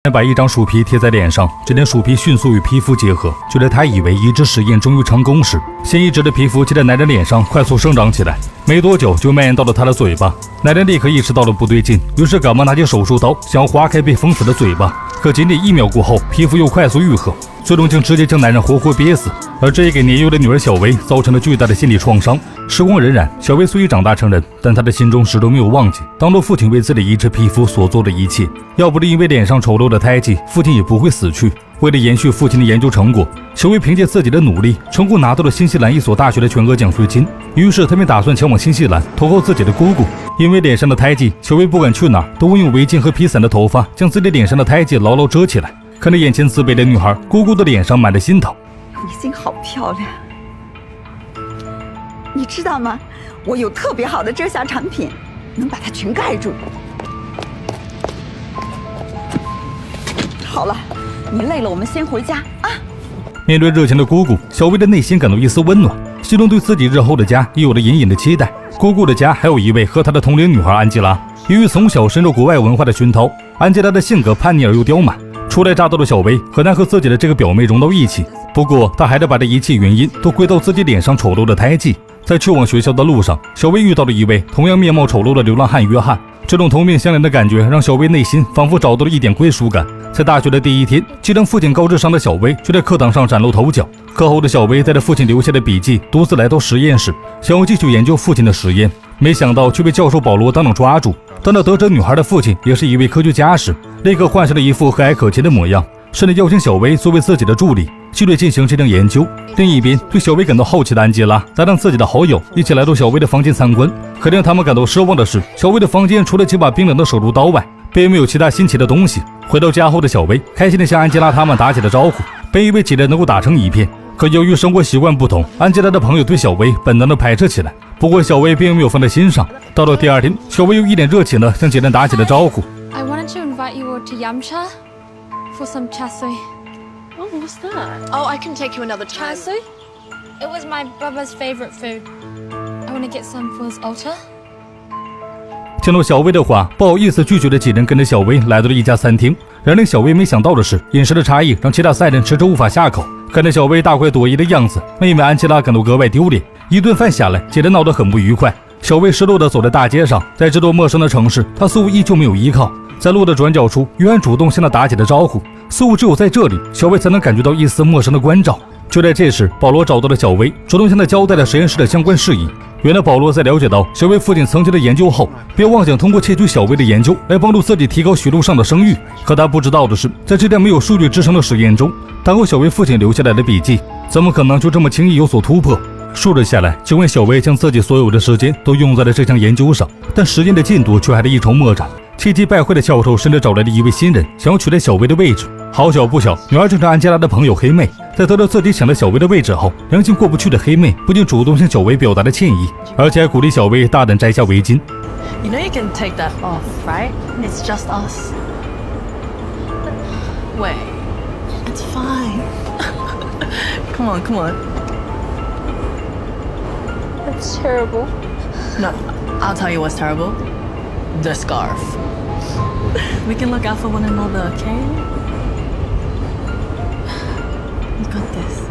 把一张树皮贴在脸上，这点树皮迅速与皮肤结合。就在他以为移植实验终于成功时，新移植的皮肤就在男人脸上快速生长起来，没多久就蔓延到了他的嘴巴。男人立刻意识到了不对劲，于是赶忙拿起手术刀，想要划开被封死的嘴巴。可仅仅1秒过后，皮肤又快速愈合，最终竟直接将男人活活憋死。而这也给年幼的女儿小薇造成了巨大的心理创伤。时光荏苒，小薇虽已长大成人，但她的心中始终没有忘记当初父亲为自己移植皮肤所做的一切。要不是因为脸上丑陋的胎记，父亲也不会死去。为了延续父亲的研究成果，小薇凭借自己的努力，成功拿到了新西兰一所大学的全额奖学金。于是他便打算前往新西兰投靠自己的姑姑。因为脸上的胎记，小薇不管去哪都会用围巾和披散的头发将自己脸上的胎记牢牢遮起来。看着眼前自卑的女孩，姑姑的脸上满了心疼。你心好漂亮，你知道吗？我有特别好的遮瑕产品，能把它全盖住。好了，你累了，我们先回家啊。面对热情的姑姑，小薇的内心感到一丝温暖，心中对自己日后的家也有了隐隐的期待。姑姑的家还有一位和她的同龄女孩安吉拉。由于从小深受国外文化的熏陶，安吉拉的性格叛逆而又刁蛮。初来乍到的小薇很难和自己的这个表妹融到一起，不过她还得把这一切原因都归到自己脸上丑陋的胎记。在去往学校的路上，小薇遇到了一位同样面貌丑陋的流浪汉约翰。这种同病相怜的感觉让小薇内心仿佛找到了一点归属感。在大学的第一天，既让父亲高智商的小薇却在课堂上崭露头角。课后的小薇带着父亲留下的笔记，独自来到实验室，想要继续研究父亲的实验，没想到却被教授保罗当场抓住。当他得知女孩的父亲也是一位科学家时，立刻换上了一副和蔼可亲的模样，甚至邀请小薇作为自己的助理，继续进行这项研究。另一边，对小薇感到好奇的安吉拉再让自己的好友一起来到小薇的房间参观。可令他们感到失望的是，小薇的房间除了几把冰冷的手术刀外，并没有其他新奇的东西。回到家后的小薇开心地向安吉拉他们打起了招呼，本以为几人能够打成一片，可由于生活习惯不同，安吉拉的朋友对小薇本能地排斥起来。不过小薇并没有放在心上。到了第二天，小薇又一脸热情地向几人打起了招呼。I wanted to invite you all to Yamcha for some chasui. Oh, what's that? Oh, I can take you another time. Chasui? It was my brother's favorite food. I want to get some for his altar. 听到小薇的话，不好意思拒绝的几人跟着小薇来到了一家餐厅。然令小薇没想到的是，饮食的差异让其他3人迟迟无法下口。看着小薇大快朵颐的样子，妹妹安琪拉感到格外丢脸。一顿饭下来，几人闹得很不愉快。小薇失落地走在大街上，在这座陌生的城市，她似乎依旧没有依靠。在路的转角处，约翰主动向她打起了招呼，似乎只有在这里，小薇才能感觉到一丝陌生的关照。就在这时，保罗找到了小薇，主动向她交代了实验室的相关事宜。原来保罗在了解到小薇父亲曾经的研究后，便妄想通过窃取小薇的研究来帮助自己提高血路上的声誉。可他不知道的是，在这辆没有数据支撑的实验中，当后小薇父亲留下来的笔记怎么可能就这么轻易有所突破。数日下来，尽管小薇将自己所有的时间都用在了这项研究上，但实验的进度却还是一筹莫展。气急败坏的教授甚至找来了一位新人，想要取代小薇的位置。好巧不巧，女儿正是安吉拉的朋友黑妹。在得到自己抢了小薇的位置后，良心过不去的黑妹不仅主动向小薇表达了歉意，而且还鼓励小薇大胆摘下围巾。You know you can take that off, right? It's just us. Wait, it's fine. Come on, come on. That's terrible. No, I'll tell you what's terrible. The scarf. We can look out for one another, okay? You got this.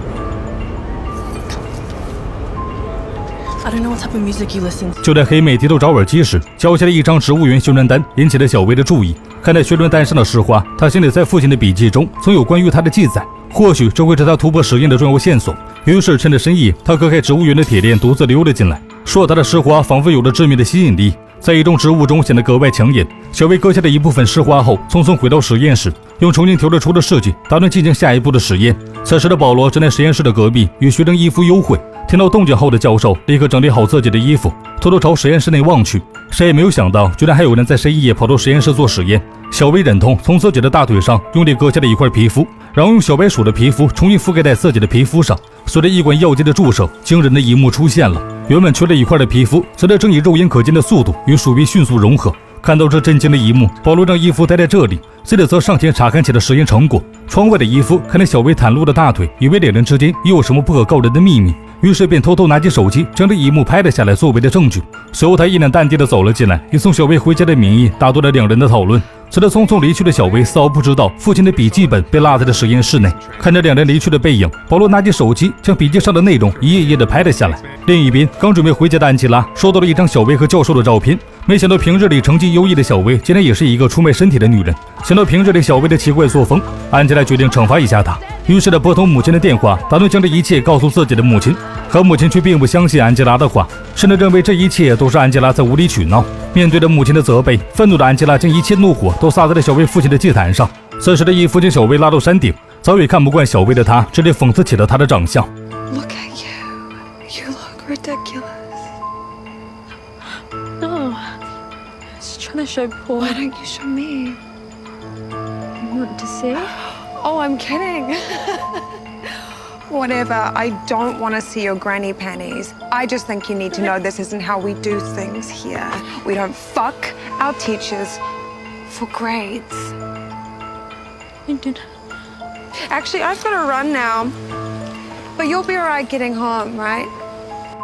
I don't know what type of music you listen to. 就在黑妹低头找耳机时，交下了一张植物园宣传单，引起了小薇的注意。看在宣传单上的石花，她心里在父亲的笔记中曾有关于她的记载，或许这会是她突破实验的重要线索。于是趁着深夜，她割开植物园的铁链，独自溜了进来。硕大的石花仿佛有着致命的吸引力，在一众植物中显得格外抢眼。小薇割下了一部分石花后，匆匆回到实验室，用重新调制出的试剂打算进行下一步的实验。此时的保罗正在实验室的隔壁与学生衣服幽会。听到动静后的教授立刻整理好自己的衣服，偷偷朝实验室内望去。谁也没有想到，居然还有人在深夜跑到实验室做实验。小薇忍痛从自己的大腿上用力割下了一块皮肤，然后用小白鼠的皮肤重新覆盖在自己的皮肤上。随着一管药剂的注射，惊人的一幕出现了。原本缺了一块的皮肤，随着正以肉眼可见的速度与鼠皮迅速融合。看到这震惊的一幕，保罗让伊夫待在这里，自己则上前查看起了实验成果。窗外的伊夫看着小薇袒露的大腿，以为两人之间又有什么不可告人的秘密，于是便偷偷拿起手机将这一幕拍了下来作为的证据。随后他一脸淡定地走了进来，以送小薇回家的名义打断了两人的讨论。随着匆匆离去的小薇丝毫不知道父亲的笔记本被落在了实验室内。看着两人离去的背影，保罗拿起手机将笔记上的内容一页页的拍了下来。另一边，刚准备回家的安吉拉收到了一张小薇和教授的照片，没想到平日里成绩优异的小薇竟然也是一个出卖身体的女人。想到平日里小薇的奇怪作风，安吉拉决定惩罚一下她，于是拨通母亲的电话，打算将这一切告诉自己的母亲。可母亲却并不相信安吉拉的话，甚至认为这一切都是安吉拉在无理取闹。面对着母亲的责备，愤怒的安吉拉将一切怒火都撒在了小薇父亲的祭坛上。此时的义父将小薇拉到山顶，早已看不惯小薇的他，直接讽刺起了她的长相。 Look at you. You look ridiculous. No. Just trying to show Paul. Why don't you show me? You want to see? Oh, I'm kidding. Whatever. I don't want to see your granny panties. I just think you need to know this isn't how we do things here. We don't fuck our teachers for grades. You did. Actually, I've got to run now. But you'll be alright getting home, right?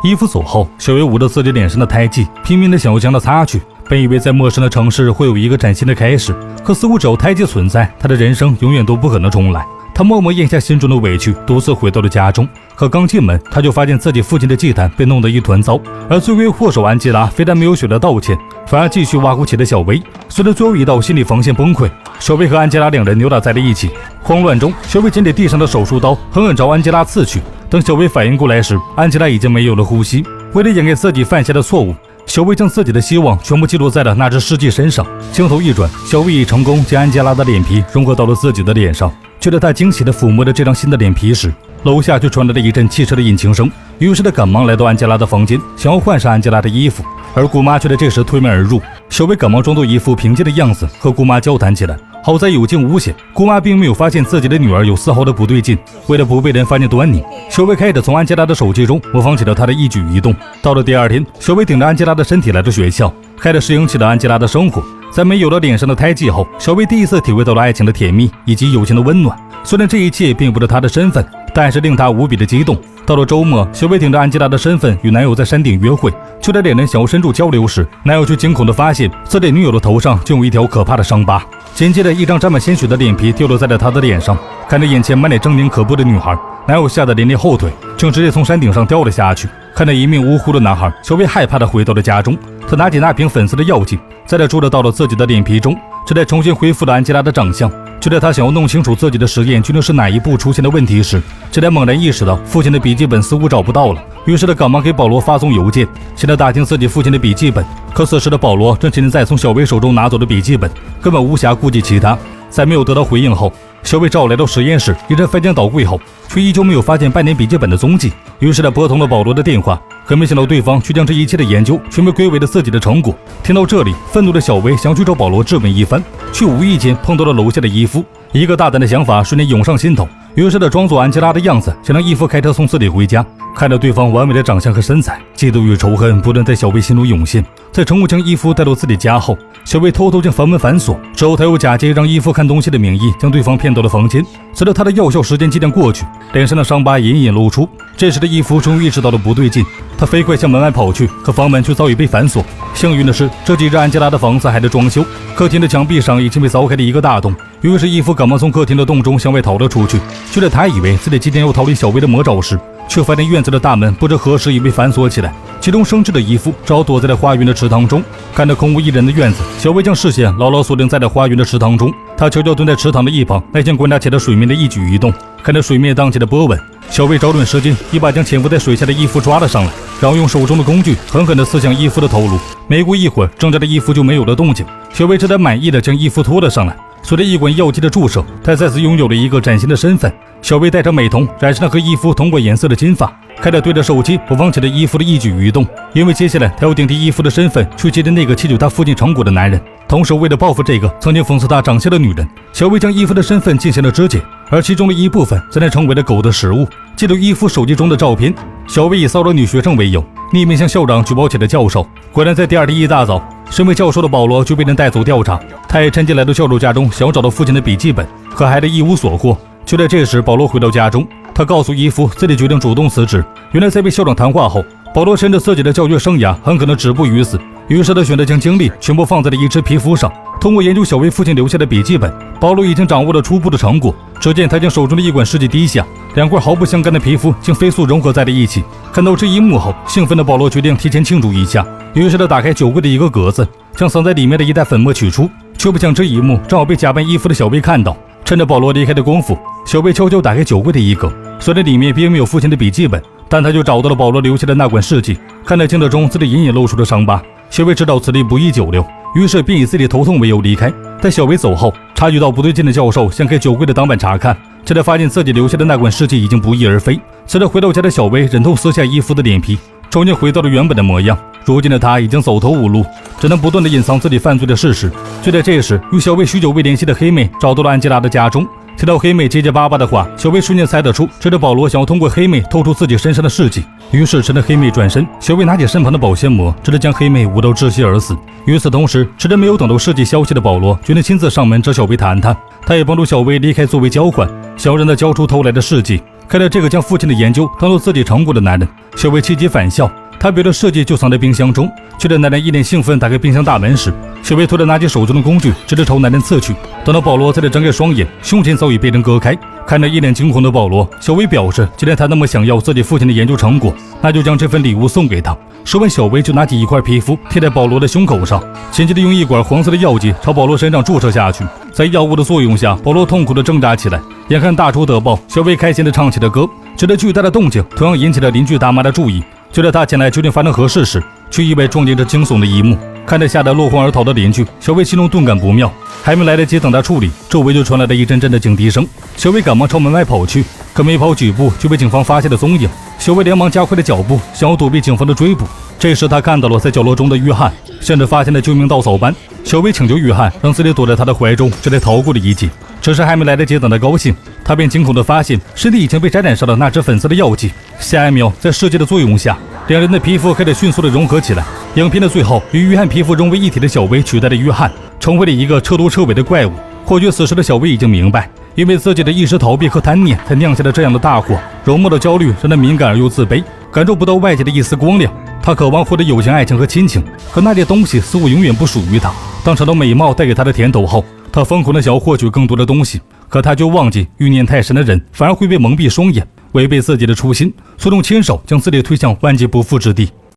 义父走后，小薇捂着自己脸上的胎记，拼命的想要将它擦去。本以为在陌生的城市会有一个崭新的开始，可似乎只要胎记存在，她的人生永远都不可能重来。她默默咽下心中的委屈，独自回到了家中。可刚进门，她就发现自己父亲的祭坛被弄得一团糟，而罪魁祸首安吉拉非但没有选择道歉，反而继续挖苦起了小薇。随着最后一道心理防线崩溃，小薇和安吉拉两人扭打在了一起。慌乱中，小薇捡起地上的手术刀，狠狠朝安吉拉刺去。等小薇反应过来时，安吉拉已经没有了呼吸。为了掩盖自己犯下的错误，小薇将自己的希望全部寄托在了那只尸体身上。镜头一转，小薇已成功将安吉拉的脸皮融合到了自己的脸上。就在她惊喜地抚摸着这张新的脸皮时，楼下却传来了一阵汽车的引擎声。于是她赶忙来到安吉拉的房间，想要换上安吉拉的衣服，而姑妈却在这时推门而入。小薇赶忙装作一副平静的样子和姑妈交谈起来。好在有惊无险，姑妈并没有发现自己的女儿有丝毫的不对劲。为了不被人发现端倪，小薇开始从安吉拉的手机中模仿起了她的一举一动。到了第二天，小薇顶着安吉拉的身体来到学校，开始适应起了安吉拉的生活。在没有了脸上的胎记后，小薇第一次体会到了爱情的甜蜜以及友情的温暖。虽然这一切并不是她的身份，但是令她无比的激动。到了周末，小薇顶着安吉拉的身份与男友在山顶约会。就在两人想要深入交流时，男友却惊恐地发现自己女友的头上竟有一条可怕的伤疤。紧接着，一张沾满鲜血的脸皮掉落在了她的脸上。看着眼前满脸狰狞可怖的女孩，男友吓得连连后退，竟直接从山顶上掉了下去。看着一命呜呼的男孩，小薇害怕地回到了家中。她拿起那瓶粉色的药剂，再注入到了自己的脸皮中，这才重新恢复了安吉拉的长相。就在她想要弄清楚自己的实验究竟是哪一步出现的问题时，这才猛然意识到父亲的笔记本似乎找不到了。于是他赶忙给保罗发送邮件，想要打听自己父亲的笔记本。可此时的保罗正现在从小薇手中拿走的笔记本，根本无暇顾及其他。在没有得到回应后，小薇找来到实验室，一阵翻箱倒柜后，却依旧没有发现半年笔记本的踪迹。于是他拨通了保罗的电话，可没想到对方却将这一切的研究全部归为了自己的成果。听到这里，愤怒的小薇想去找保罗质问一番，却无意间碰到了楼下的伊夫。一个大胆的想法瞬间涌上心头，于是他装作安吉拉的样子，想让伊夫开车送自己回家。看着对方完美的长相和身材，嫉妒与仇恨不断在小薇心中涌现。在成功将伊夫带到自己家后，小薇偷偷将房门反锁，之后他又假借让伊夫看东西的名义，将对方骗到了房间。随着他的药效时间即将过去，脸上的伤疤隐隐露出。这时的伊夫终于意识到了不对劲，他飞快向门外跑去，可房门却早已被反锁。幸运的是，这几日安吉拉的房子还在装修，客厅的墙壁上已经被凿开了一个大洞。于是伊夫赶忙从客厅的洞中向外逃了出去。就在他以为自己即将要逃离小薇的魔爪时，却发现院子的大门不知何时已被反锁起来。其中生智的伊夫只好躲在了花园的池塘中。看着空无一人的院子，小薇将视线牢牢锁定在了花园的池塘中。她悄悄蹲在池塘的一旁，耐心观察起了水面的一举一动。看着水面荡起的波纹，小薇找准时间，一把将潜伏在水下的伊夫抓了上来，然后用手中的工具狠狠地刺向伊夫的头颅。没过一会儿，挣扎的伊夫就没有了动静。小薇这才满意的将伊夫拖了上来。随着一管药剂的注射，她再次拥有了一个崭新的身份。小薇戴上美瞳，染上了和伊夫同款颜色的金发，开始对着手机播放起了伊夫的一举一动。因为接下来她要顶替伊夫的身份去接近那个窃取她父亲成果的男人，同时为了报复这个曾经讽刺她长相的女人，小薇将伊夫的身份进行了肢解，而其中的一部分则能成为了狗的食物。记录伊夫手机中的照片，小薇以骚扰女学生为由，匿名向校长举报起了教授。果然在第二天一大早，身为教授的保罗就被人带走调查。他也趁机来到教授家中，想要找到父亲的笔记本，可还是一无所获。就在这时，保罗回到家中，他告诉伊夫自己决定主动辞职。原来在被校长谈话后，保罗深知自己的教学生涯很可能止步于此，于是他选择将精力全部放在了一只皮肤上，通过研究小薇父亲留下的笔记本，保罗已经掌握了初步的成果。只见他将手中的一管试剂滴下，两块毫不相干的皮肤竟飞速融合在了一起。看到这一幕后，兴奋的保罗决定提前庆祝一下，于是他打开酒柜的一个格子，将藏在里面的一袋粉末取出。却不想这一幕正好被假扮衣服的小薇看到。趁着保罗离开的功夫，小薇悄悄打开酒柜的一格，虽然里面并没有父亲的笔记本，但他就找到了保罗留下的那管试剂。看得镜子中自己隐隐露出的伤疤，小薇知道此地不宜久留，于是便以自己头痛为由离开。待小薇走后，察觉到不对劲的教授掀开酒柜的挡板查看，这才发现自己留下的那管试剂已经不翼而飞。随着回到家的小薇忍痛撕下衣服的脸皮，重新回到了原本的模样。如今的她已经走投无路，只能不断地隐藏自己犯罪的事实。就在这时，与小薇许久未联系的黑妹找到了安吉拉的家中。听到黑妹结结巴巴的话，小薇瞬间猜得出这是保罗想要通过黑妹透出自己身上的事迹。于是趁着黑妹转身，小薇拿起身旁的保鲜膜，直接将黑妹捂到窒息而死。与此同时，迟迟没有等到事迹消息的保罗决定亲自上门找小薇谈谈。他也帮助小薇离开作为交换，想要让她交出偷来的事迹。看到这个将父亲的研究当做自己成果的男人，小薇气急反笑。他别的设计就藏在冰箱中，却在男人一脸兴奋打开冰箱大门时，小薇突然拿起手中的工具，直接朝男人刺去。等到保罗才睁开双眼，胸前早已被人割开。看着一脸惊恐的保罗，小薇表示，既然他那么想要自己父亲的研究成果，那就将这份礼物送给他。说完，小薇就拿起一块皮肤贴在保罗的胸口上，紧接着用一管黄色的药剂朝保罗身上注射下去。在药物的作用下，保罗痛苦地挣扎起来。眼看大仇得报，小薇开心地唱起了歌。这个巨大的动静同样引起了邻居大妈的注意。就在他前来究竟发生何事时，却意外撞见这惊悚的一幕。看着吓得落荒而逃的邻居，小薇心中顿感不妙，还没来得及等他处理，周围就传来了一阵阵的警笛声。小薇赶忙朝门外跑去，可没跑几步就被警方发现了踪影。小薇连忙加快了脚步，想要躲避警方的追捕。这时他看到了在角落中的约翰，像是发现了救命稻草般。小薇请求约翰让自己躲在他的怀中，这才逃过了一劫。只是还没来得及等他高兴，他便惊恐地发现身体已经被沾染上了那只粉色的药剂。下一秒，在试剂的作用下，两人的皮肤开始迅速地融合起来。影片的最后，与约翰皮肤融为一体的小薇取代了约翰，成为了一个彻头彻尾的怪物。或许此时的小薇已经明白，因为自己的一时逃避和贪念，才酿下了这样的大祸。容貌的焦虑让他敏感而又自卑，感受不到外界的一丝光亮。他渴望获得友情、爱情和亲情，可那些东西似乎永远不属于他。当尝到美貌带给他的甜头后，他疯狂地想要获取更多的东西，可他就忘记欲念太深的人反而会被蒙蔽双眼，违背自己的初心，最终牵手将自己推向万劫不复之地。